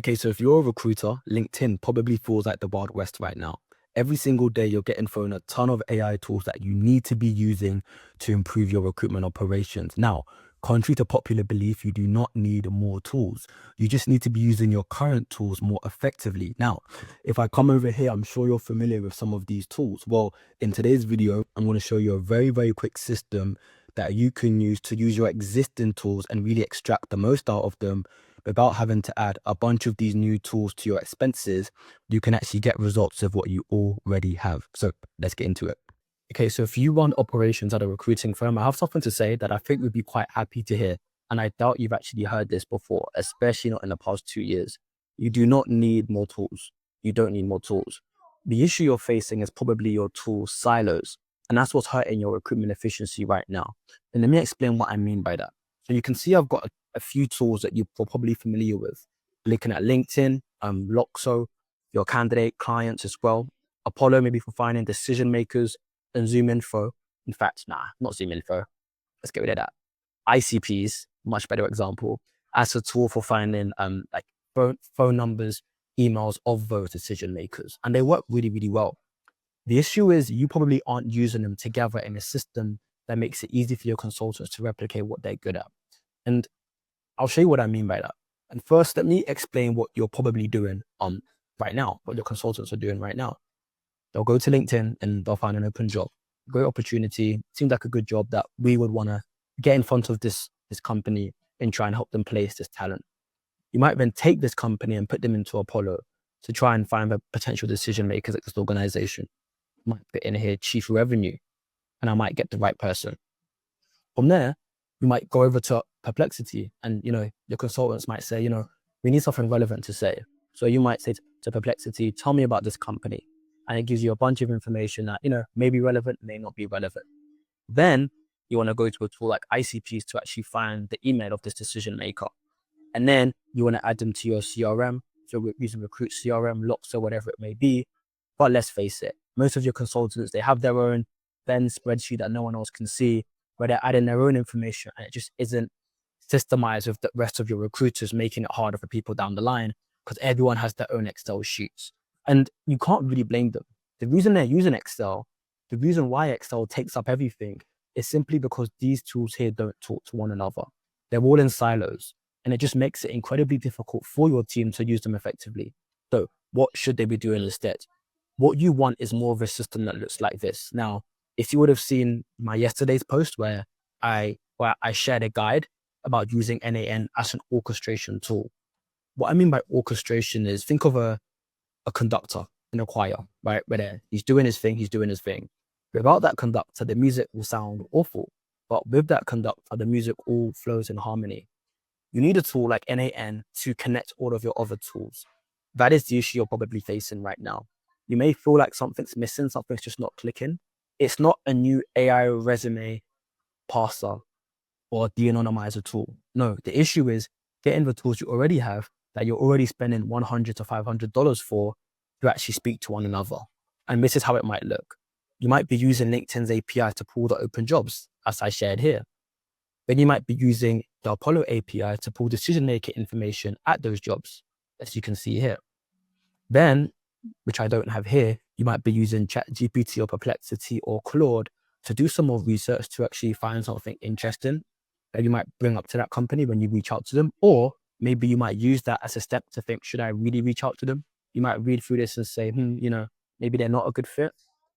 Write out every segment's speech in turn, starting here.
Okay, so if you're a recruiter, LinkedIn probably feels like the Wild West right now. Every single day, you're getting thrown a ton of AI tools that you need to be using to improve your recruitment operations. Now, contrary to popular belief, you do not need more tools. You just need to be using your current tools more effectively. Now, if I come over here, I'm sure you're familiar with some of these tools. Well, in today's video, I'm going to show you a very, very quick system that you can use to use your existing tools and really extract the most out of them without having to add a bunch of these new tools to your expenses. You can actually get results of what you already have. So let's get into it. Okay, so if you run operations at a recruiting firm, I have something to say that I think you'd be quite happy to hear. And I doubt you've actually heard this before, especially not in the past 2 years. You do not need more tools. You don't need more tools. The issue you're facing is probably your tool silos. And that's what's hurting your recruitment efficiency right now. And let me explain what I mean by that. So you can see I've got a few tools that you're probably familiar with. Looking at LinkedIn, Loxo, your candidate clients as well. Apollo, maybe for finding decision makers, and Zoom Info. In fact, not Zoom Info. Let's get rid of that. ICPs, much better example, as a tool for finding like phone numbers, emails of those decision makers. And they work really, really well. The issue is you probably aren't using them together in a system that makes it easy for your consultants to replicate what they're good at. And I'll show you what I mean by that. And first, let me explain what you're probably doing right now, what your consultants are doing right now. They'll go to LinkedIn and they'll find an open job. Great opportunity. Seems like a good job that we would want to get in front of this company and try and help them place this talent. You might then take this company and put them into Apollo to try and find the potential decision makers at this organization. Might put in here chief revenue, and I might get the right person. From there, we might go over to Perplexity, and your consultants might say, we need something relevant to say. So you might say to Perplexity, tell me about this company. And it gives you a bunch of information that, may be relevant, may not be relevant. Then you want to go to a tool like ICPs to actually find the email of this decision maker. And then you want to add them to your CRM. So we're using Recruit CRM, Locks, or whatever it may be. But let's face it, most of your consultants, they have their own Venn spreadsheet that no one else can see, where they're adding their own information, and it just isn't systemized with the rest of your recruiters, making it harder for people down the line because everyone has their own Excel sheets. And you can't really blame them. The reason they're using Excel, the reason why Excel takes up everything is simply because these tools here don't talk to one another. They're all in silos, and it just makes it incredibly difficult for your team to use them effectively. So what should they be doing instead? What you want is more of a system that looks like this. Now, if you would have seen my yesterday's post where I shared a guide about using NAN as an orchestration tool. What I mean by orchestration is, think of a conductor in a choir, right? Where he's doing his thing. Without that conductor, the music will sound awful. But with that conductor, the music all flows in harmony. You need a tool like NAN to connect all of your other tools. That is the issue you're probably facing right now. You may feel like something's missing, something's just not clicking. It's not a new AI resume parser or de-anonymizer tool. No, the issue is getting the tools you already have that you're already spending $100 to $500 for to actually speak to one another. And this is how it might look. You might be using LinkedIn's API to pull the open jobs, as I shared here. Then you might be using the Apollo API to pull decision-maker information at those jobs, as you can see here. Then, which I don't have here, you might be using ChatGPT or Perplexity or Claude to do some more research to actually find something interesting that you might bring up to that company when you reach out to them. Or maybe you might use that as a step to think, should I really reach out to them? You might read through this and say, maybe they're not a good fit.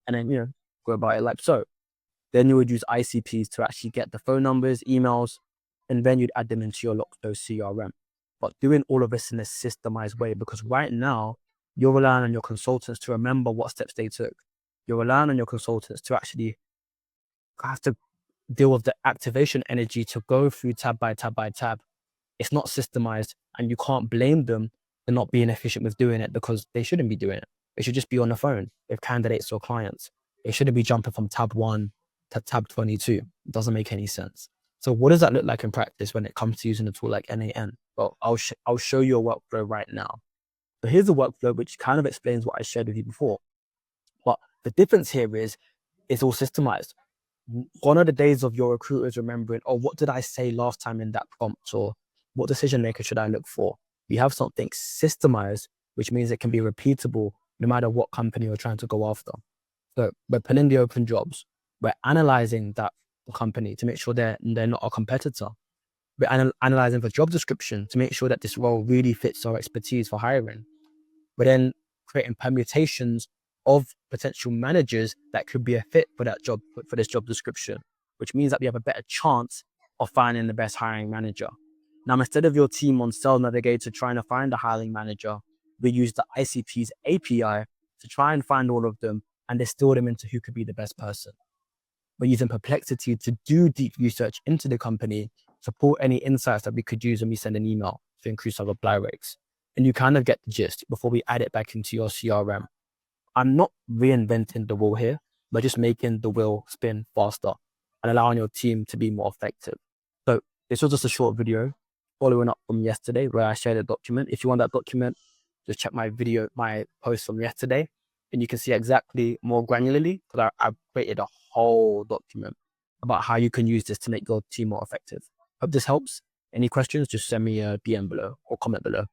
And then, go about it like so. Then you would use ICPs to actually get the phone numbers, emails, and then you'd add them into your Loxo CRM. But doing all of this in a systemized way, because right now, you're relying on your consultants to remember what steps they took. You're relying on your consultants to actually have to deal with the activation energy to go through tab by tab by tab. It's not systemized, and you can't blame them for not being efficient with doing it because they shouldn't be doing it. They should just be on the phone with candidates or clients. They shouldn't be jumping from tab 1 to tab 22. It doesn't make any sense. So what does that look like in practice when it comes to using a tool like NAN? Well, I'll show you a workflow right now. So here's a workflow which kind of explains what I shared with you before. But the difference here is it's all systemized. One of the days of your recruiters remembering, what did I say last time in that prompt? Or what decision maker should I look for? We have something systemized, which means it can be repeatable no matter what company you're trying to go after. So we're pulling the open jobs. We're analyzing that company to make sure they're not a competitor. We're analyzing the job description to make sure that this role really fits our expertise for hiring. We're then creating permutations of potential managers that could be a fit for that job, for this job description, which means that we have a better chance of finding the best hiring manager. Now, instead of your team on Sales Navigator trying to find a hiring manager, we use the ICP's API to try and find all of them and distill them into who could be the best person. We're using Perplexity to do deep research into the company, support any insights that we could use when we send an email to increase our reply rates. And you kind of get the gist before we add it back into your CRM. I'm not reinventing the wheel here, but just making the wheel spin faster and allowing your team to be more effective. So this was just a short video following up from yesterday where I shared a document. If you want that document, just check my post from yesterday, and you can see exactly more granularly because I've created a whole document about how you can use this to make your team more effective. Hope this helps. Any questions, just send me a DM below or comment below.